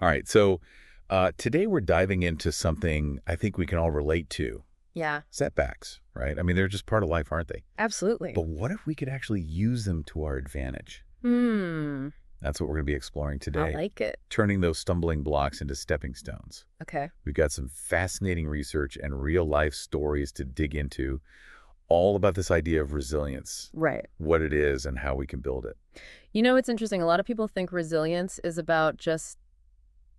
All right. So today we're diving into something I think we can all relate to. Yeah, Setbacks, right? I mean, they're just part of life, aren't they? absolutely. But what if we could actually use them to our advantage? Hmm, That's what we're going to be exploring I today, like it. turning those stumbling blocks into stepping stones. Okay. We've got some fascinating research and real-life stories to dig into, all about this idea of resilience, Right. what it is and how we can build it. It's interesting. A lot of people think resilience is about just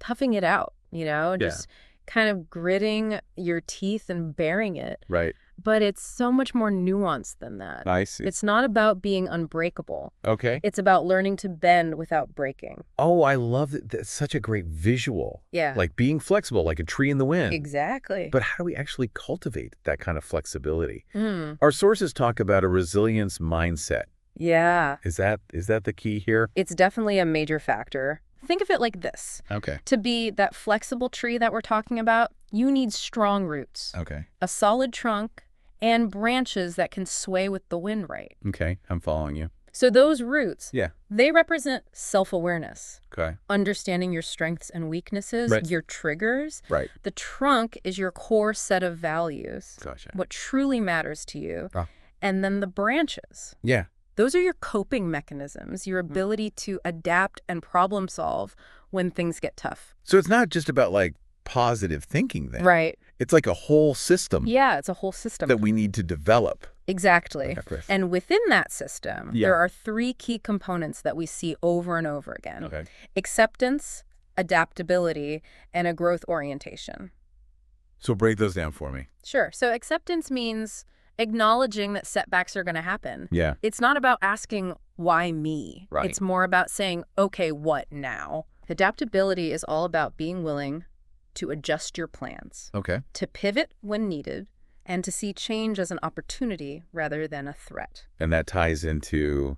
toughing it out, Yeah. just kind of gritting your teeth and bearing it. Right. But it's so much more nuanced than that. I see. It's not about being unbreakable. Okay. It's about learning to bend without breaking. Oh, I love that. That's such a great visual. Yeah. Like being flexible, like a tree in the wind. Exactly. But how do we actually cultivate that kind of flexibility? Hmm. Our sources talk about a resilience mindset. Yeah. Is that the key here? It's definitely a major factor. Think of it like this. Okay. To be that flexible tree that we're talking about, you need strong roots, Okay. a solid trunk, and branches that can sway with the wind right. Okay. I'm following you. So those roots, Yeah. they represent self-awareness, Okay. understanding your strengths and weaknesses, Right. your triggers. Right. The trunk is your core set of values, Gotcha. what truly matters to you. Ah. And then the branches. Yeah. Those are your coping mechanisms, your ability to adapt and problem solve when things get tough. So it's not just about like positive thinking then. Right. It's like a whole system Yeah, it's a whole system. that we need to develop. Exactly. Okay. And within that system, Yeah. there are three key components that we see over and over again. Okay. Acceptance, adaptability, and a growth orientation. So break those down for me. Sure. So acceptance means acknowledging that setbacks are going to happen. Yeah. It's not about asking, why me? Right. It's more about saying, okay, what now? Adaptability is all about being willing to adjust your plans, Okay. to pivot when needed, and to see change as an opportunity rather than a threat. And that ties into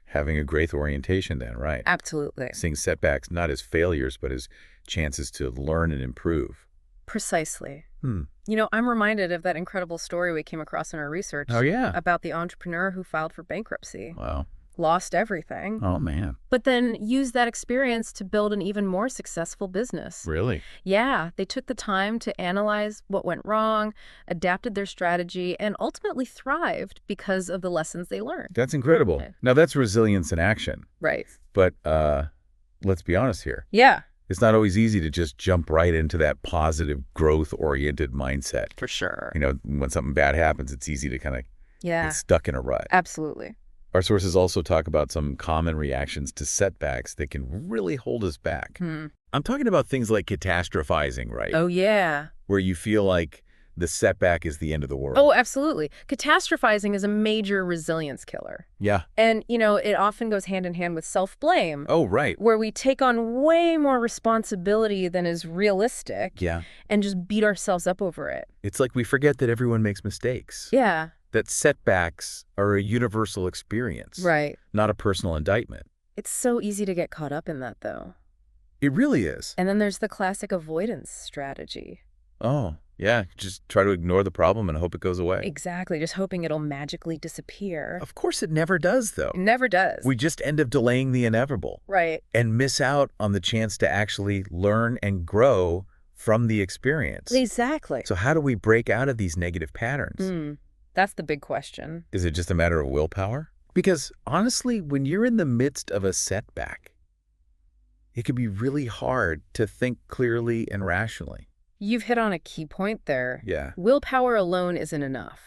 having a growth orientation then, right? Absolutely. Seeing setbacks not as failures, but as chances to learn and improve. Precisely. Hmm. I'm reminded of that incredible story we came across in our research Oh, yeah. about the entrepreneur who filed for bankruptcy, Wow. lost everything, Oh, man. but then used that experience to build an even more successful business. Really? Yeah, they took the time to analyze what went wrong, adapted their strategy, and ultimately thrived because of the lessons they learned. That's incredible. Okay. Now, that's resilience in action. Right. But let's be honest here. Yeah, It's not always easy to just jump right into that positive, growth-oriented mindset. for sure. When something bad happens, it's easy to kind of Yeah, get stuck in a rut. absolutely. Our sources also talk about some common reactions to setbacks that can really hold us back. I'm talking about things like catastrophizing, right? Oh, yeah. Where you feel like the setback is the end of the world. Oh, absolutely. Catastrophizing is a major resilience killer. Yeah. And, it often goes hand in hand with self-blame, Oh, right. where we take on way more responsibility than is realistic Yeah. and just beat ourselves up over it. It's like we forget that everyone makes mistakes. Yeah, That setbacks are a universal experience. right. Not a personal indictment. It's so easy to get caught up in that, though. It really is. And then there's the classic avoidance strategy. Oh, yeah. Just try to ignore the problem and hope it goes away. Exactly, just hoping it'll magically disappear. Of course it never does, though. It never does. We just end up delaying the inevitable Right. and miss out on the chance to actually learn and grow from the experience. Exactly. So how do we break out of these negative patterns? That's the big question. Is it just a matter of willpower? Because honestly, when you're in the midst of a setback, it can be really hard to think clearly and rationally. You've hit on a key point there. Yeah. Willpower alone isn't enough.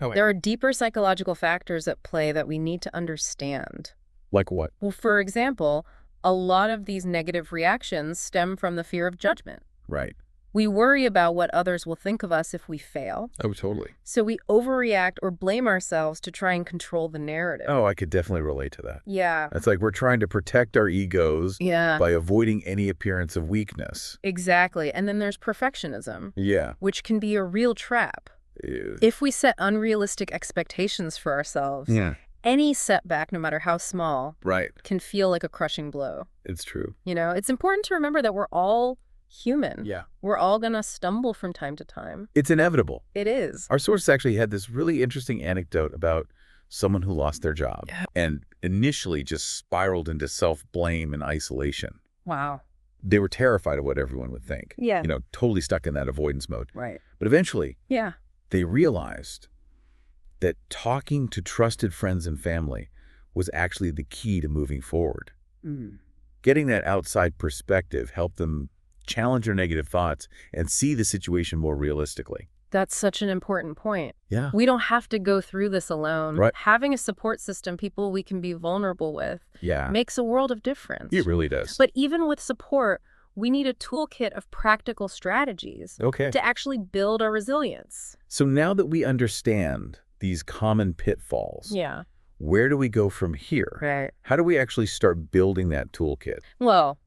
Oh, wait. There are deeper psychological factors at play that we need to understand. Like what? Well, for example, a lot of these negative reactions stem from the fear of judgment. Right. We worry about what others will think of us if we fail. Oh, totally. So we overreact or blame ourselves to try and control the narrative. Oh, I could definitely relate to that. Yeah. It's like we're trying to protect our egos Yeah. by avoiding any appearance of weakness. Exactly. And then there's perfectionism, Yeah. which can be a real trap. Ew. If we set unrealistic expectations for ourselves, Yeah. any setback, no matter how small, Right. can feel like a crushing blow. It's true. It's important to remember that we're all human. Yeah. We're all going to stumble from time to time. It's inevitable. It is. Our source actually had this really interesting anecdote about someone who lost their job and initially just spiraled into self-blame and isolation. Wow. They were terrified of what everyone would think. Yeah. Totally stuck in that avoidance mode. Right. But eventually, Yeah. they realized that talking to trusted friends and family was actually the key to moving forward. Mm. Getting that outside perspective helped them challenge their negative thoughts and see the situation more realistically. That's such an important point. Yeah. We don't have to go through this alone. Right. Having a support system, people we can be vulnerable with, Yeah. makes a world of difference. It really does. But even with support, we need a toolkit of practical strategies Okay. to actually build our resilience. So now that we understand these common pitfalls, Yeah. where do we go from here? Right. How do we actually start building that toolkit? Well,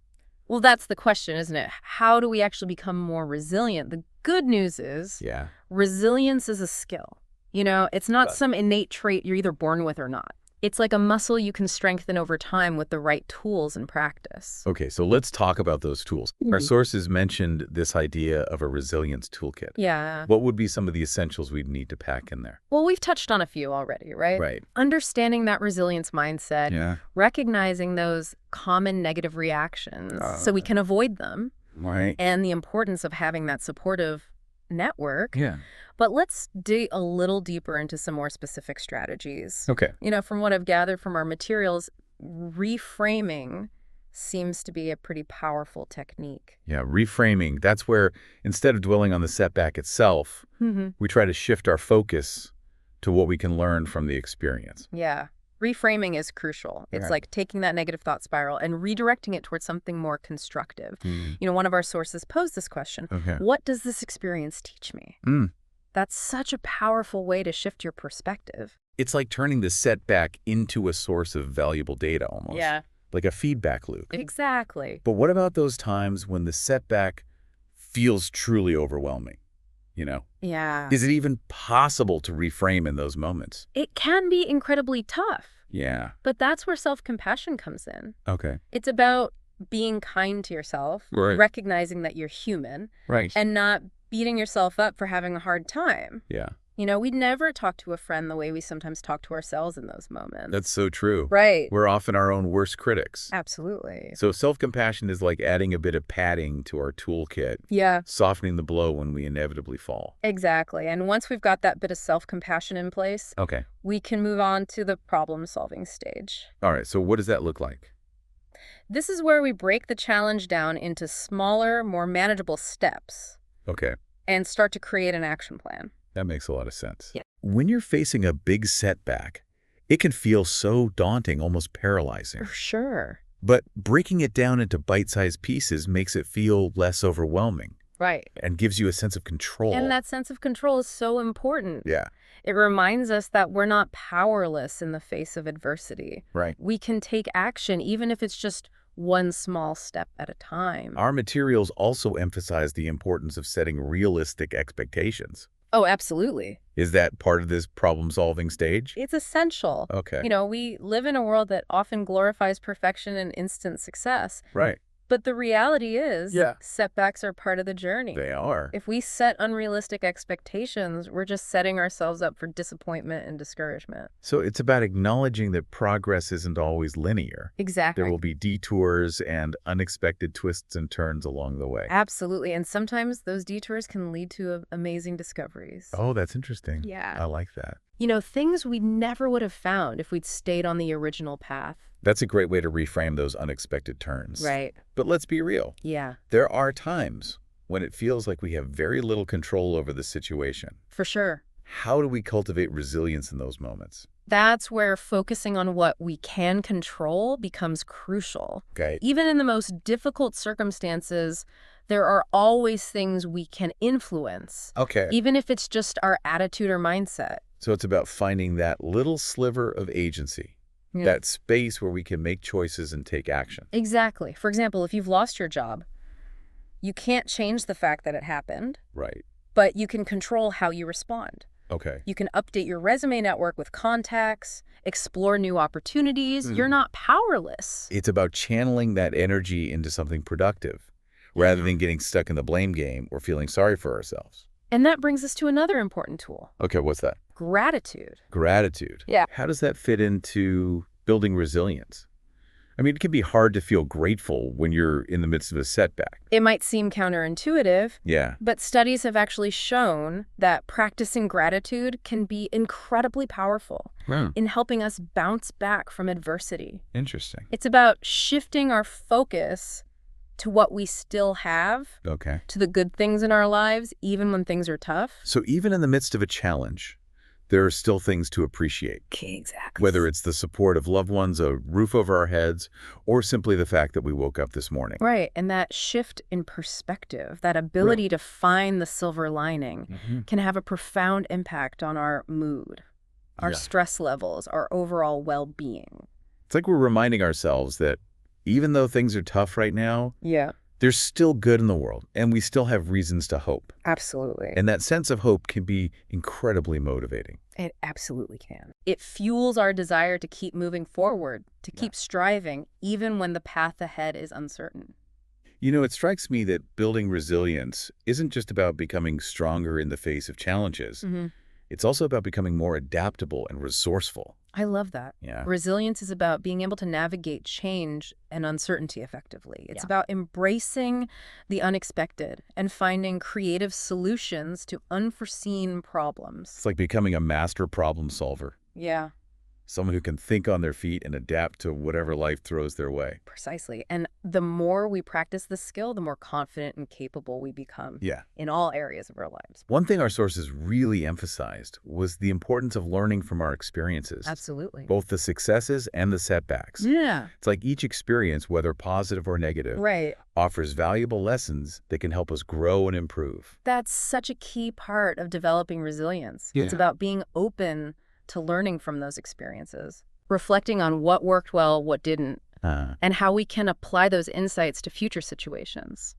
that's the question, isn't it? How do we actually become more resilient? The good news is Yeah. resilience is a skill. It's not some innate trait you're either born with or not. It's like a muscle you can strengthen over time with the right tools and practice. Okay, so let's talk about those tools. Our sources mentioned this idea of a resilience toolkit. Yeah. What would be some of the essentials we'd need to pack in there? Well, we've touched on a few already, right? Right. Understanding that resilience mindset, Yeah. recognizing those common negative reactions so we can avoid them, Right. and the importance of having that supportive network. Yeah. But let's dig a little deeper into some more specific strategies. Okay. From what I've gathered from our materials, reframing seems to be a pretty powerful technique. Yeah, reframing. That's where instead of dwelling on the setback itself, we try to shift our focus to what we can learn from the experience. Yeah. Reframing is crucial. It's Right. like taking that negative thought spiral and redirecting it towards something more constructive. One of our sources posed this question. Okay. What does this experience teach me? Mm. That's such a powerful way to shift your perspective. It's like turning the setback into a source of valuable data almost. Yeah. Like a feedback loop. Exactly. But what about those times when the setback feels truly overwhelming? Yeah. Is it even possible to reframe in those moments? It can be incredibly tough, Yeah. but that's where self-compassion comes in. Okay. It's about being kind to yourself, Right. recognizing that you're human, Right. and not beating yourself up for having a hard time. Yeah. We'd never talk to a friend the way we sometimes talk to ourselves in those moments. That's so true. Right. We're often our own worst critics. Absolutely. So self-compassion is like adding a bit of padding to our toolkit, Yeah, softening the blow when we inevitably fall. exactly. And once we've got that bit of self-compassion in place, Okay. we can move on to the problem-solving stage. All right. So what does that look like? This is where we break the challenge down into smaller, more manageable steps Okay. and start to create an action plan. That makes a lot of sense. Yeah. When you're facing a big setback, it can feel so daunting, almost paralyzing. For sure. But breaking it down into bite-sized pieces makes it feel less overwhelming Right. and gives you a sense of control. And that sense of control is so important. Yeah. It reminds us that we're not powerless in the face of adversity. Right. We can take action even if it's just one small step at a time. Our materials also emphasize the importance of setting realistic expectations. Oh, absolutely. Is that part of this problem-solving stage? It's essential. Okay. We live in a world that often glorifies perfection and instant success. Right. But the reality is, Yeah. setbacks are part of the journey. They are. If we set unrealistic expectations, we're just setting ourselves up for disappointment and discouragement. So it's about acknowledging that progress isn't always linear. Exactly. There will be detours and unexpected twists and turns along the way. Absolutely. And sometimes those detours can lead to amazing discoveries. Oh, that's interesting. Yeah. I like that. Things we never would have found if we'd stayed on the original path. That's a great way to reframe those unexpected turns. Right. But let's be real. Yeah, There are times when it feels like we have very little control over the situation. for sure. How do we cultivate resilience in those moments? That's where focusing on what we can control becomes crucial. Okay. Even in the most difficult circumstances, there are always things we can influence, Okay. even if it's just our attitude or mindset. So it's about finding that little sliver of agency, Yeah. that space where we can make choices and take action. Exactly. For example, if you've lost your job, you can't change the fact that it happened, Right. but you can control how you respond. Okay. You can update your resume network with contacts, explore new opportunities. You're not powerless. It's about channeling that energy into something productive rather than getting stuck in the blame game or feeling sorry for ourselves. And that brings us to another important tool, Okay, what's that? gratitude. Gratitude. Yeah. How does that fit into building resilience? I mean, it can be hard to feel grateful when you're in the midst of a setback. It might seem counterintuitive, Yeah. but studies have actually shown that practicing gratitude can be incredibly powerful Hmm. in helping us bounce back from adversity. Interesting. It's about shifting our focus to what we still have, Okay. to the good things in our lives, even when things are tough. So even in the midst of a challenge, there are still things to appreciate. Exactly. Whether it's the support of loved ones, a roof over our heads, or simply the fact that we woke up this morning. Right, and that shift in perspective, that ability to find the silver lining, can have a profound impact on our mood, our Yeah. stress levels, our overall well-being. It's like we're reminding ourselves that even though things are tough right now, Yeah, there's still good in the world, and we still have reasons to hope. absolutely. And that sense of hope can be incredibly motivating. It absolutely can. It fuels our desire to keep moving forward, to keep striving, even when the path ahead is uncertain. You know, it strikes me that building resilience isn't just about becoming stronger in the face of challenges. It's also about becoming more adaptable and resourceful. I love that. Yeah. Resilience is about being able to navigate change and uncertainty effectively. It's about embracing the unexpected and finding creative solutions to unforeseen problems. It's like becoming a master problem solver, Yeah, someone who can think on their feet and adapt to whatever life throws their way. precisely. And the more we practice this skill, the more confident and capable we become Yeah. in all areas of our lives. One thing our sources really emphasized was the importance of learning from our experiences. Absolutely. Both the successes and the setbacks. Yeah. It's like each experience, whether positive or negative, Right. offers valuable lessons that can help us grow and improve. That's such a key part of developing resilience. It's Yeah. about being open to learning from those experiences, reflecting on what worked well, what didn't, and how we can apply those insights to future situations.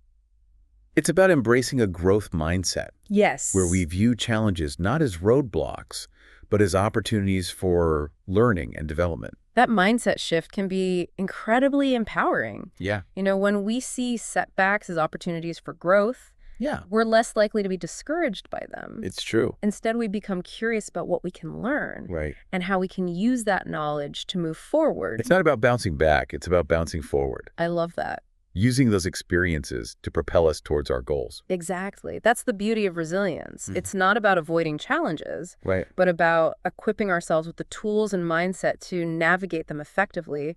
It's about embracing a growth mindset Yes. where we view challenges not as roadblocks, but as opportunities for learning and development. That mindset shift can be incredibly empowering. Yeah. You know, when we see setbacks as opportunities for growth, Yeah. we're less likely to be discouraged by them. It's true. Instead, we become curious about what we can learn Right. and how we can use that knowledge to move forward. It's not about bouncing back. It's about bouncing forward, I love that. using those experiences to propel us towards our goals. Exactly. That's the beauty of resilience. It's not about avoiding challenges, Right. but about equipping ourselves with the tools and mindset to navigate them effectively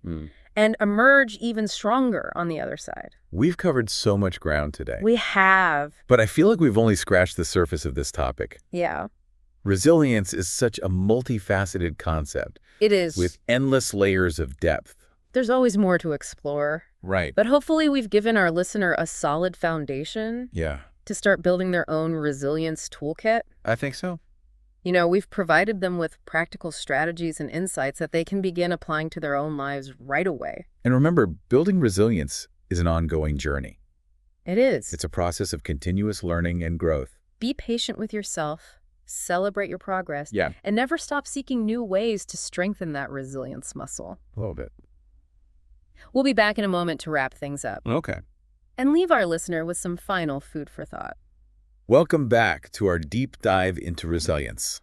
and emerge even stronger on the other side. We've covered so much ground today, We have. but I feel like we've only scratched the surface of this topic. Yeah, Resilience is such a multifaceted concept it is. with endless layers of depth. There's always more to explore. Right. But hopefully we've given our listener a solid foundation Yeah, to start building their own resilience toolkit. I think so. You know, we've provided them with practical strategies and insights that they can begin applying to their own lives right away. And remember, building resilience is an ongoing journey. It is. It's a process of continuous learning and growth. Be patient with yourself, celebrate your progress, Yeah, and never stop seeking new ways to strengthen that resilience muscle. a little bit. We'll be back in a moment to wrap things up Okay. and leave our listener with some final food for thought. Welcome back to our deep dive into resilience.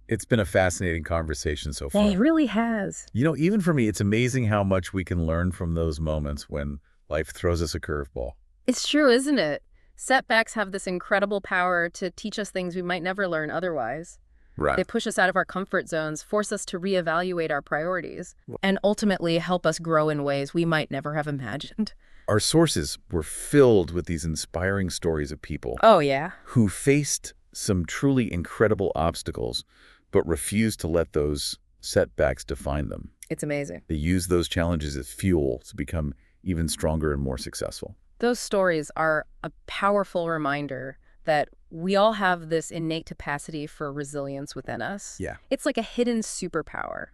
It's been a fascinating conversation so far. It really has. You know, even for me, it's amazing how much we can learn from those moments when life throws us a curveball. It's true, isn't it? Setbacks have this incredible power to teach us things we might never learn otherwise. Right. They push us out of our comfort zones, force us to reevaluate our priorities, and ultimately help us grow in ways we might never have imagined. Our sources were filled with these inspiring stories of people Oh, yeah. who faced some truly incredible obstacles, but refused to let those setbacks define them. It's amazing. They used those challenges as fuel to become even stronger and more successful. Those stories are a powerful reminder that we all have this innate capacity for resilience within us. Yeah. It's like a hidden superpower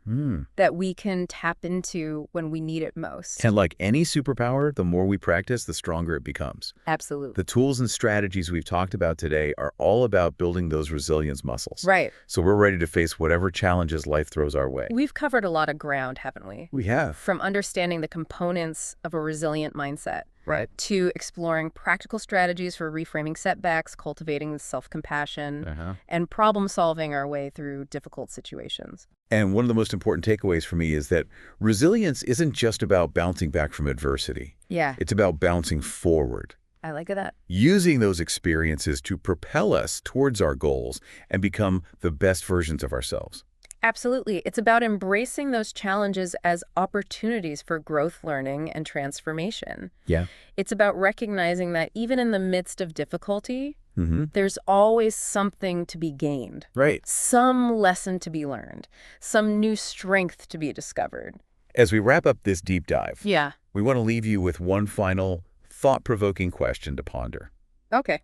that we can tap into when we need it most. And like any superpower, the more we practice, the stronger it becomes. Absolutely. The tools and strategies we've talked about today are all about building those resilience muscles. Right. So we're ready to face whatever challenges life throws our way. We've covered a lot of ground, haven't we? We have. From understanding the components of a resilient mindset Right. to exploring practical strategies for reframing setbacks, cultivating cultivating self-compassion, Uh-huh. and problem-solving our way through difficult situations. And one of the most important takeaways for me is that resilience isn't just about bouncing back from adversity. Yeah, It's about bouncing forward, I like that. using those experiences to propel us towards our goals and become the best versions of ourselves. Absolutely. It's about embracing those challenges as opportunities for growth, learning, and transformation. Yeah. It's about recognizing that even in the midst of difficulty, Mm-hmm. there's always something to be gained, Right. some lesson to be learned, some new strength to be discovered. As we wrap up this deep dive, Yeah. we want to leave you with one final thought-provoking question to ponder. Okay.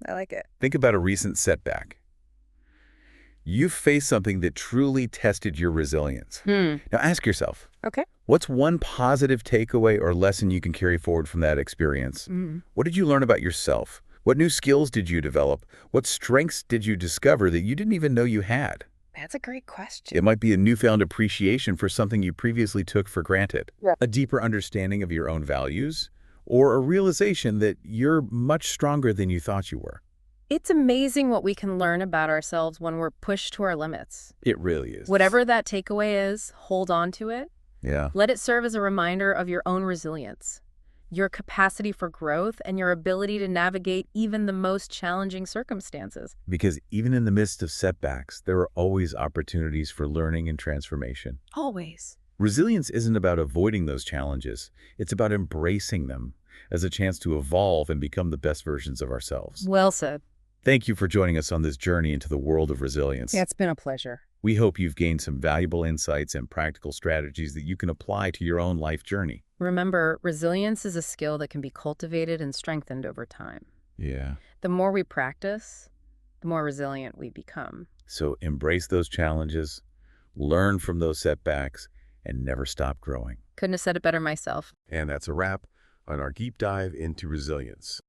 I like it. Think about a recent setback. You've faced something that truly tested your resilience. Now ask yourself, Okay. what's one positive takeaway or lesson you can carry forward from that experience? Mm. What did you learn about yourself? What new skills did you develop? What strengths did you discover that you didn't even know you had? That's a great question. It might be a newfound appreciation for something you previously took for granted, Yeah. a deeper understanding of your own values, or a realization that you're much stronger than you thought you were. It's amazing what we can learn about ourselves when we're pushed to our limits. It really is. Whatever that takeaway is, hold on to it. Yeah. Let it serve as a reminder of your own resilience, your capacity for growth, and your ability to navigate even the most challenging circumstances. Because even in the midst of setbacks, there are always opportunities for learning and transformation. Always. Resilience isn't about avoiding those challenges. It's about embracing them as a chance to evolve and become the best versions of ourselves. Well said. Thank you for joining us on this journey into the world of resilience. Yeah, it's been a pleasure. We hope you've gained some valuable insights and practical strategies that you can apply to your own life journey. Remember, resilience is a skill that can be cultivated and strengthened over time. Yeah. The more we practice, the more resilient we become. So embrace those challenges, learn from those setbacks, and never stop growing. Couldn't have said it better myself. And that's a wrap on our deep dive into resilience.